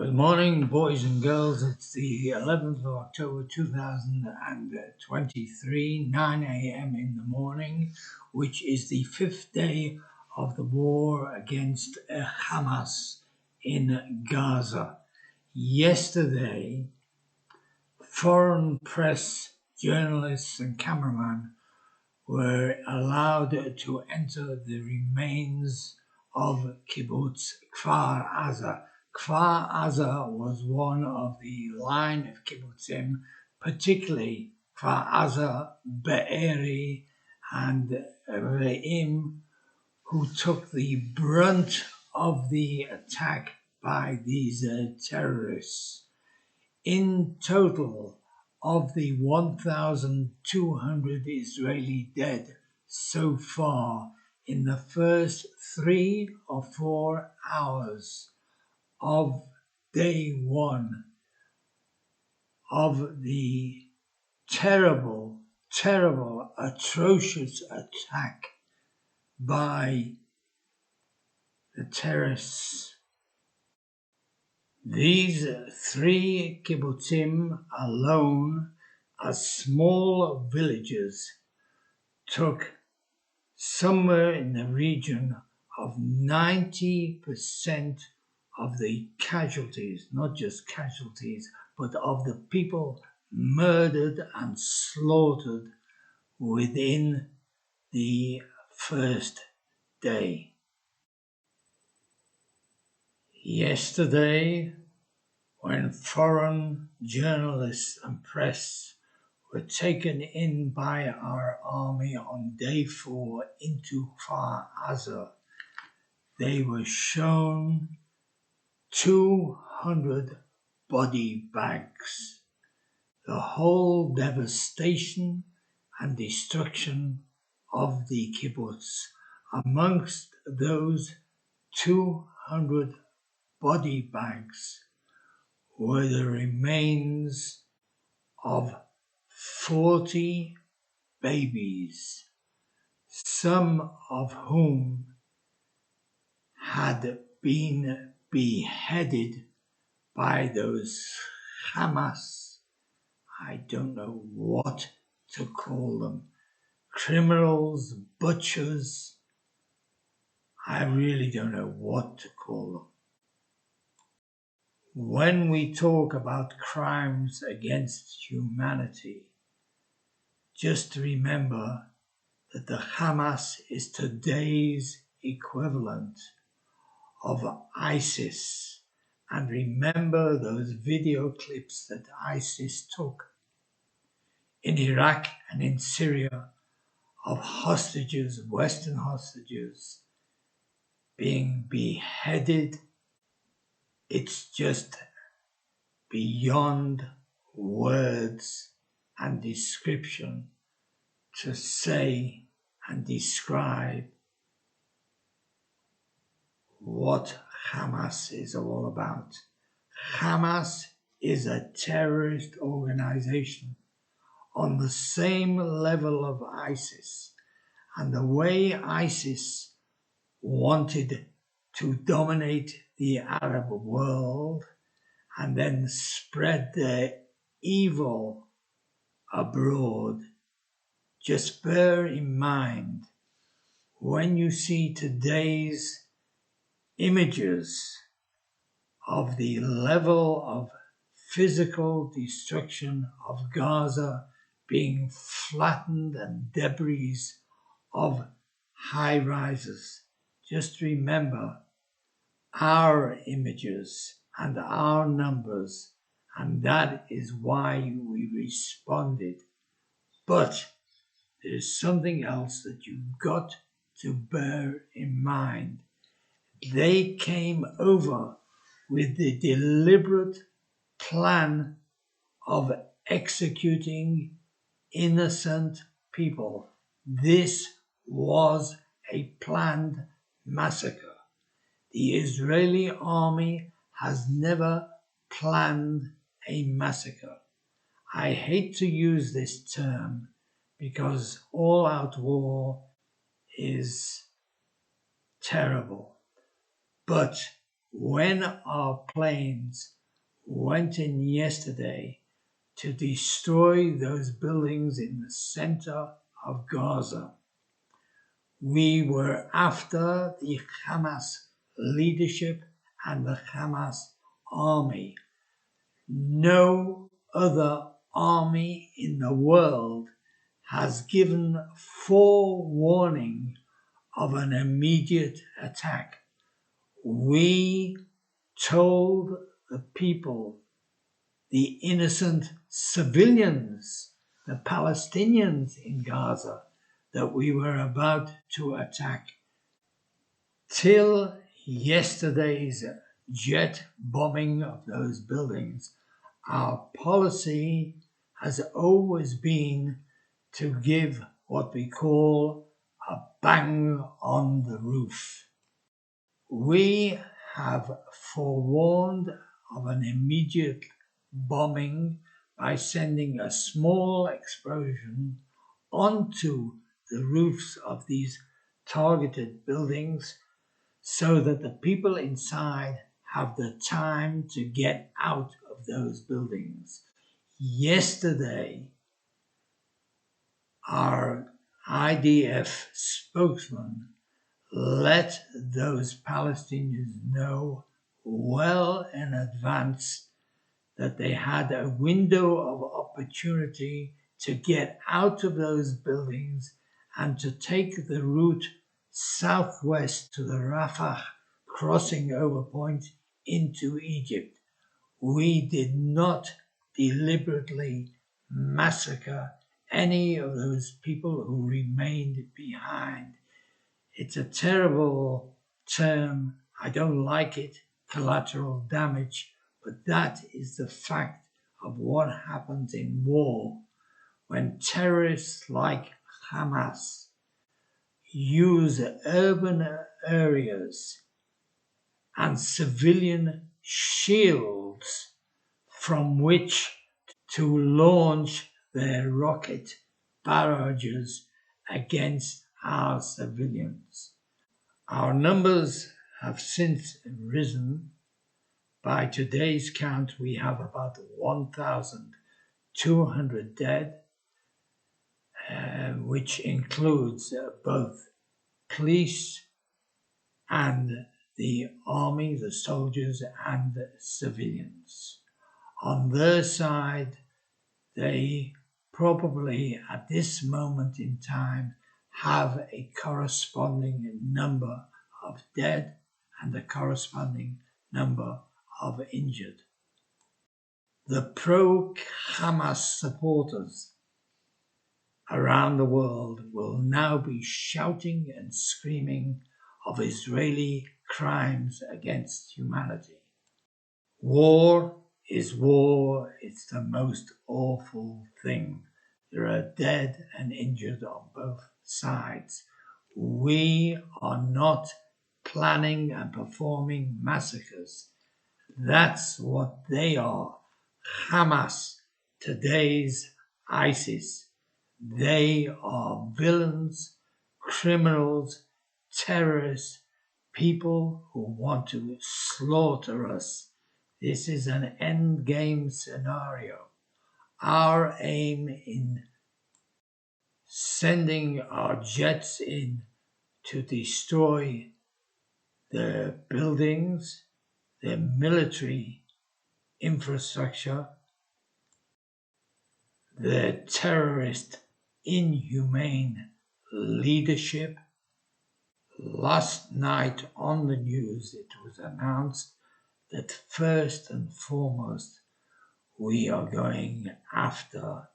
Good morning, boys and girls. It's the 11th of October 2023, 9 a.m. in the morning, which is the fifth day of the war against Hamas in Gaza. Yesterday, foreign press, journalists and cameramen were allowed to enter the remains of Kibbutz Kfar. Kfar was one of the line of kibbutzim, particularly Kfar Be'eri, and Re'im, who took the brunt of the attack by these terrorists. In total, of the 1,200 Israeli dead so far in the first 3 or 4 hours of day one of the terrible, atrocious attack by the terrorists. These 3 kibbutzim alone, as small villages, took somewhere in the region of 90% of the casualties, not just casualties, but of the people murdered and slaughtered within the first day. Yesterday, when foreign journalists and press were taken in by our army on day 4 into Kfar Aza, they were shown 200 body bags. The whole devastation and destruction of the kibbutz. Amongst those 200 body bags were the remains of 40 babies, some of whom had been beheaded by those Hamas, I don't know what to call them, criminals, butchers, I really don't know what to call them. When we talk about crimes against humanity, just remember that the Hamas is today's equivalent of ISIS, and remember those video clips that ISIS took in Iraq and in Syria of hostages, Western hostages, being beheaded. It's just beyond words and description to say and describe what Hamas is all about. Hamas is a terrorist organization on the same level of ISIS, and the way ISIS wanted to dominate the Arab world and then spread their evil abroad. Just bear in mind, when you see today's images of the level of physical destruction of Gaza being flattened and debris of high rises, just remember our images and our numbers, and that is why we responded. But there is something else that you've got to bear in mind. They came over with the deliberate plan of executing innocent people. This was a planned massacre. The Israeli army has never planned a massacre. I hate to use this term because all-out war is terrible. But when our planes went in yesterday to destroy those buildings in the center of Gaza. We were after the Hamas leadership and the Hamas army. No other army in the world has given forewarning of an immediate attack. We told the people, the innocent civilians, the Palestinians in Gaza, that we were about to attack. Till yesterday's jet bombing of those buildings, our policy has always been to give what we call a bang on the roof. We have forewarned of an immediate bombing by sending a small explosion onto the roofs of these targeted buildings so that the people inside have the time to get out of those buildings. Yesterday, our IDF spokesman let those Palestinians know well in advance that they had a window of opportunity to get out of those buildings and to take the route southwest to the Rafah crossing over point into Egypt. We did not deliberately massacre any of those people who remained behind. It's a terrible term. I don't like it, collateral damage, but that is the fact of what happens in war when terrorists like Hamas use urban areas and civilian shields from which to launch their rocket barrages against our civilians. Our numbers have since risen. By today's count, we have about 1,200 dead, which includes both police and the army, the soldiers and the civilians. On their side, they probably at this moment in time have a corresponding number of dead and a corresponding number of injured. The pro-Hamas supporters around the world will now be shouting and screaming of Israeli crimes against humanity. War is war. It's the most awful thing. There are dead and injured on both sides. We are not planning and performing massacres. That's what they are. Hamas, today's ISIS. They are villains, criminals, terrorists, people who want to slaughter us. This is an end game scenario. Our aim in sending our jets in to destroy the buildings, the military infrastructure, the terrorist inhumane leadership. Last night on the news it was announced that first and foremost we are going after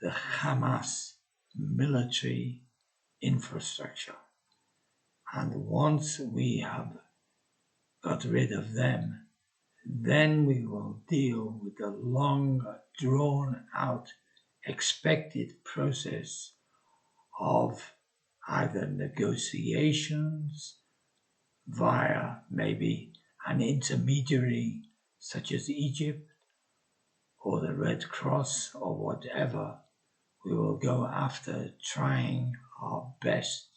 the Hamas military infrastructure. And once we have got rid of them, then we will deal with the long drawn out expected process of either negotiations via maybe an intermediary such as Egypt or the Red Cross or whatever. We will go after trying our best,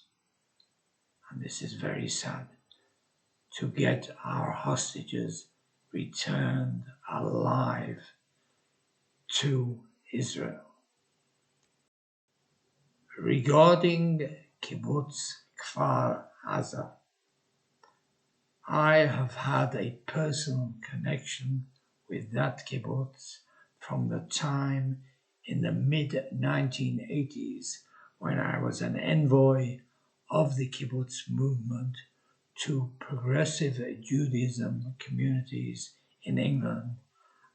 and this is very sad, to get our hostages returned alive to Israel. Regarding Kibbutz Kfar Aza, I have had a personal connection with that kibbutz from the time in the mid-1980s when I was an envoy of the kibbutz movement to progressive Judaism communities in England.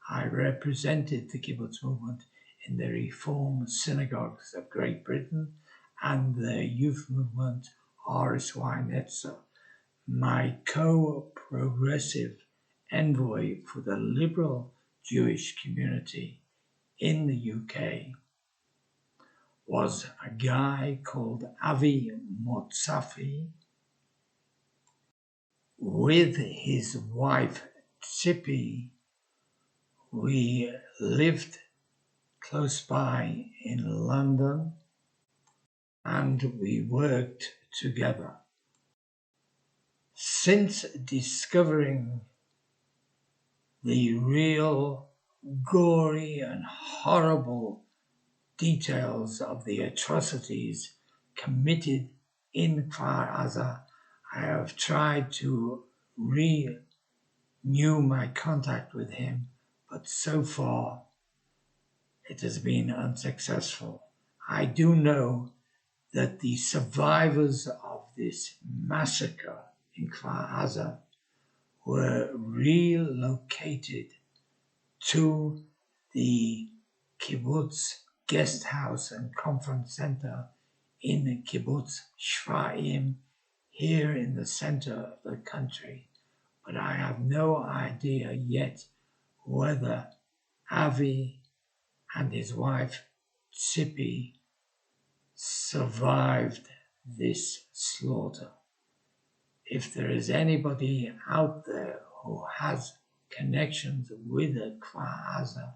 I represented the kibbutz movement in the Reform synagogues of Great Britain and the youth movement RSY Netzer. My co-progressive envoy for the liberal Jewish community in the UK was a guy called Avi Motzafi. With his wife Tzippi, we lived close by in London and we worked together. Since discovering the real gory and horrible details of the atrocities committed in Kfar Aza, I have tried to renew my contact with him, but so far it has been unsuccessful. I do know that the survivors of this massacre in Kfar Aza were relocated to the kibbutz guest house and conference center in the kibbutz Shvaim here in the center of the country. But I have no idea yet whether Avi and his wife Tzippi survived this slaughter. If there is anybody out there who has connections with the Kfar Aza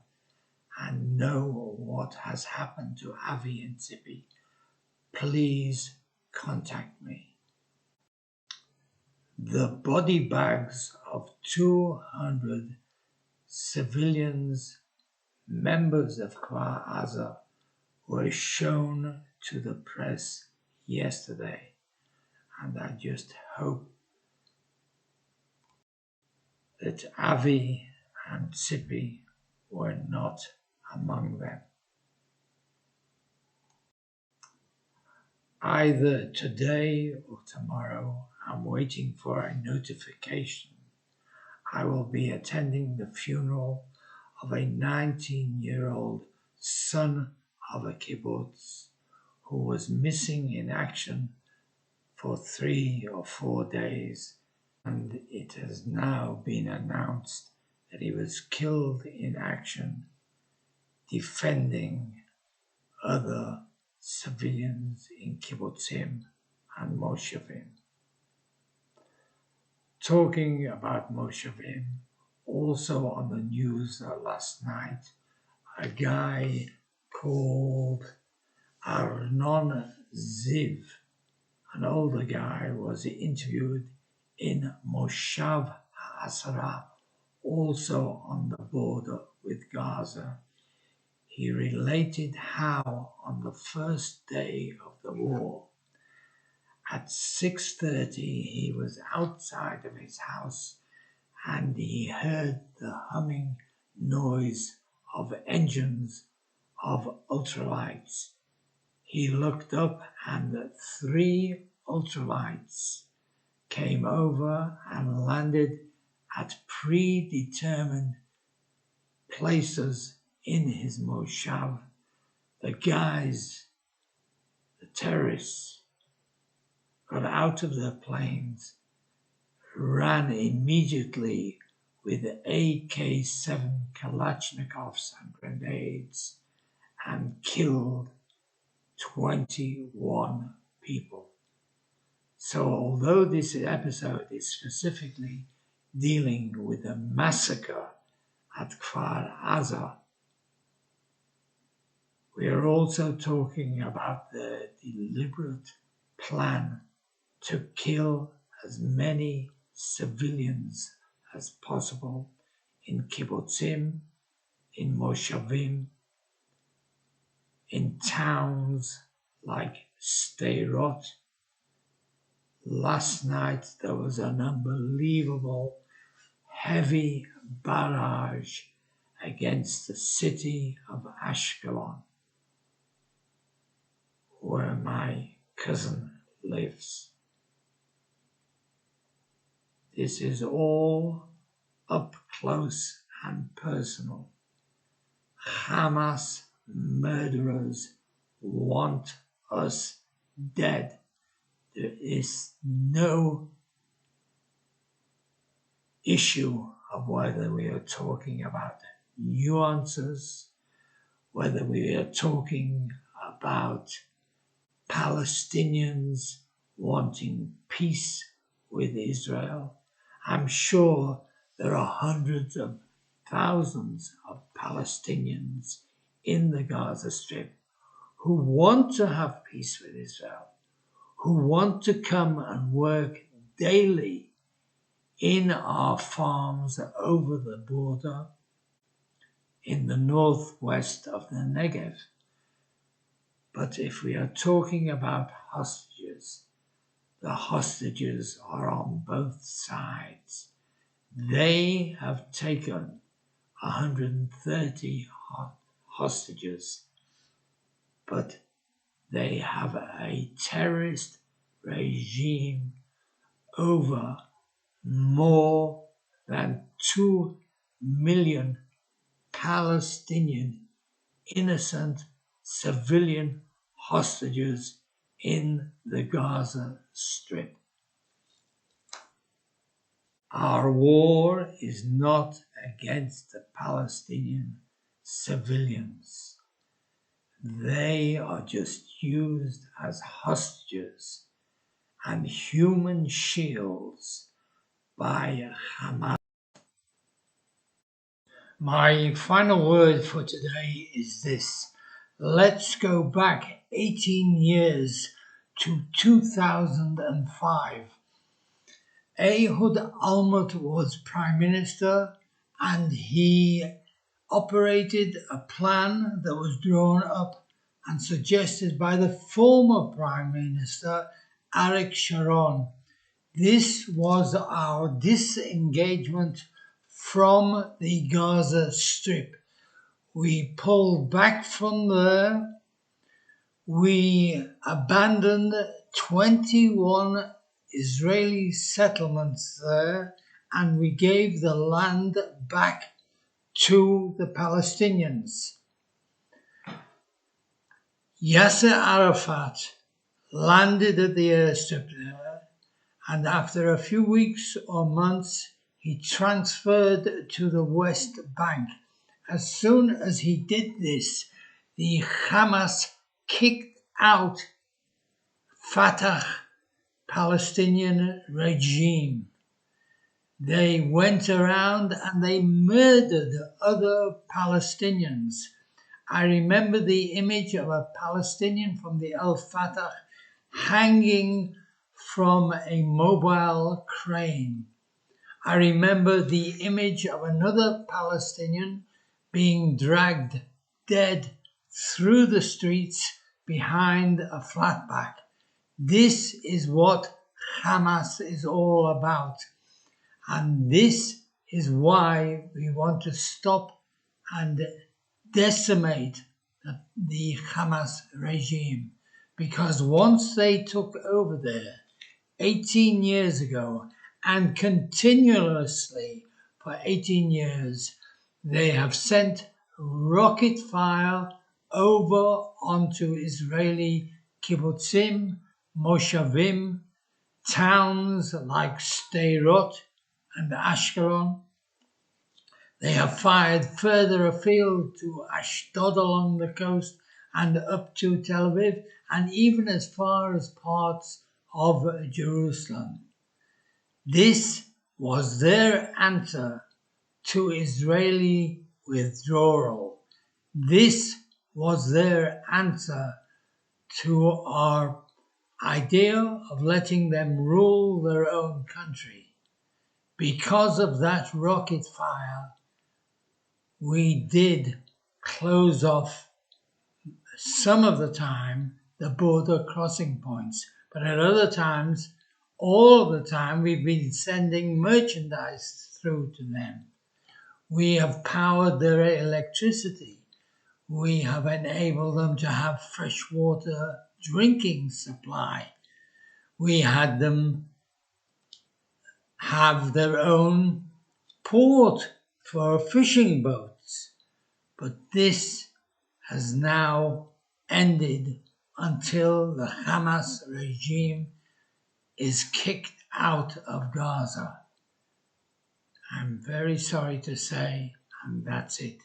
and know what has happened to Avi and Tzippi, please contact me. The body bags of 200 civilians, members of Kfar Aza, were shown to the press yesterday, and I just hope that Avi and Tzippi were not among them. Either today or tomorrow, I'm waiting for a notification. I will be attending the funeral of a 19-year-old son of a kibbutz who was missing in action for 3 or 4 days, and it has now been announced that he was killed in action defending other civilians in kibbutzim and moshavim. Talking about moshavim, also on the news last night, a guy called Arnon Ziv, an older guy, was interviewed in Moshav HaAsara, also on the border with Gaza. He related how on the first day of the war, at 6:30, he was outside of his house and he heard the humming noise of engines of ultralights. He looked up and 3 ultralights came over and landed at predetermined places in his moshav. The guys, the terrorists, got out of their planes, ran immediately with AK-7 Kalashnikovs and grenades, and killed 21 people. So although this episode is specifically dealing with the massacre at Kfar Aza, we are also talking about the deliberate plan to kill as many civilians as possible in kibbutzim, in moshavim, in towns like Sderot. Last night there was an unbelievable heavy barrage against the city of Ashkelon, where my cousin lives. This is all up close and personal. Hamas murderers want us dead. There is no issue of whether we are talking about nuances, whether we are talking about Palestinians wanting peace with Israel. I'm sure there are hundreds of thousands of Palestinians in the Gaza Strip who want to have peace with Israel, who want to come and work daily in our farms over the border in the northwest of the Negev. But if we are talking about hostages, the hostages are on both sides. They have taken 130 hostages, but they have a terrorist regime over more than 2 million Palestinian innocent civilian hostages in the Gaza Strip. Our war is not against the Palestinian civilians. They are just used as hostages and human shields by Hamas. My final word for today is this. Let's go back 18 years to 2005. Ehud Olmert was Prime Minister, and he operated a plan that was drawn up and suggested by the former Prime Minister, Arik Sharon. This was our disengagement from the Gaza Strip. We pulled back from there. We abandoned 21 Israeli settlements there, and we gave the land back to the Palestinians. Yasser Arafat landed at the airstrip there, and after a few weeks or months, he transferred to the West Bank. As soon as he did this, the Hamas kicked out Fatah Palestinian regime. They went around and they murdered other Palestinians. I remember the image of a Palestinian from the Al-Fatah hanging from a mobile crane. I remember the image of another Palestinian being dragged dead through the streets behind a flatback. This is what Hamas is all about. And this is why we want to stop and decimate the Hamas regime. Because once they took over there 18 years ago and continuously for 18 years, they have sent rocket fire over onto Israeli kibbutzim, moshavim, towns like Sderot and Ashkelon. They have fired further afield to Ashdod along the coast and up to Tel Aviv, and even as far as parts of Jerusalem. This was their answer to Israeli withdrawal. This was their answer to our idea of letting them rule their own country. Because of that rocket fire, we did close off some of the time the border crossing points, but at other times, all the time, we've been sending merchandise through to them. We have powered their electricity. We have enabled them to have fresh water drinking supply. We had them have their own port for fishing boats. But this has now ended until the Hamas regime is kicked out of Gaza. I'm very sorry to say, and that's it.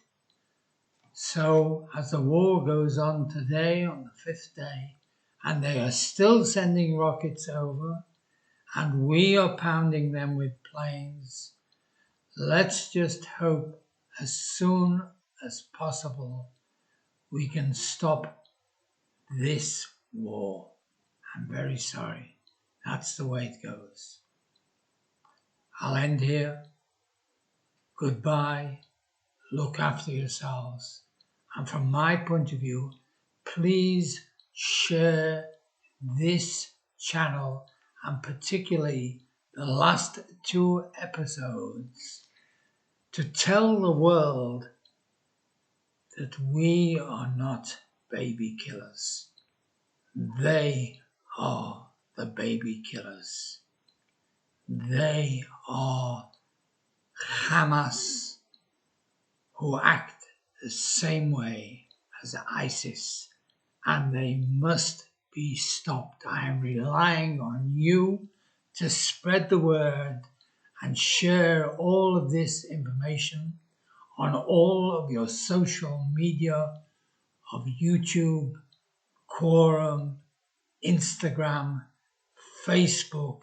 So as the war goes on today, on the 5th day, and they are still sending rockets over, and we are pounding them with planes, let's just hope as soon as possible we can stop this war. I'm very sorry. That's the way it goes. I'll end here. Goodbye. Look after yourselves. And from my point of view, please share this channel, and particularly the last 2 episodes, to tell the world that we are not baby killers. They are the baby killers. They are Hamas, who act the same way as ISIS, and they must be stopped. I am relying on you to spread the word and share all of this information on all of your social media of YouTube, Quorum, Instagram, Facebook,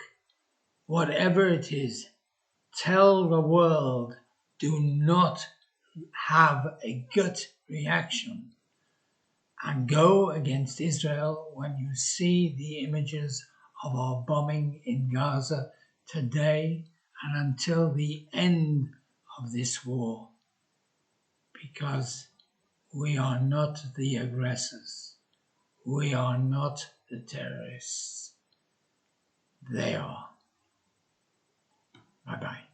whatever it is. Tell the world, do not have a gut reaction and go against Israel when you see the images of our bombing in Gaza today and until the end of this war, because we are not the aggressors. We are not the terrorists. They are. Bye-bye.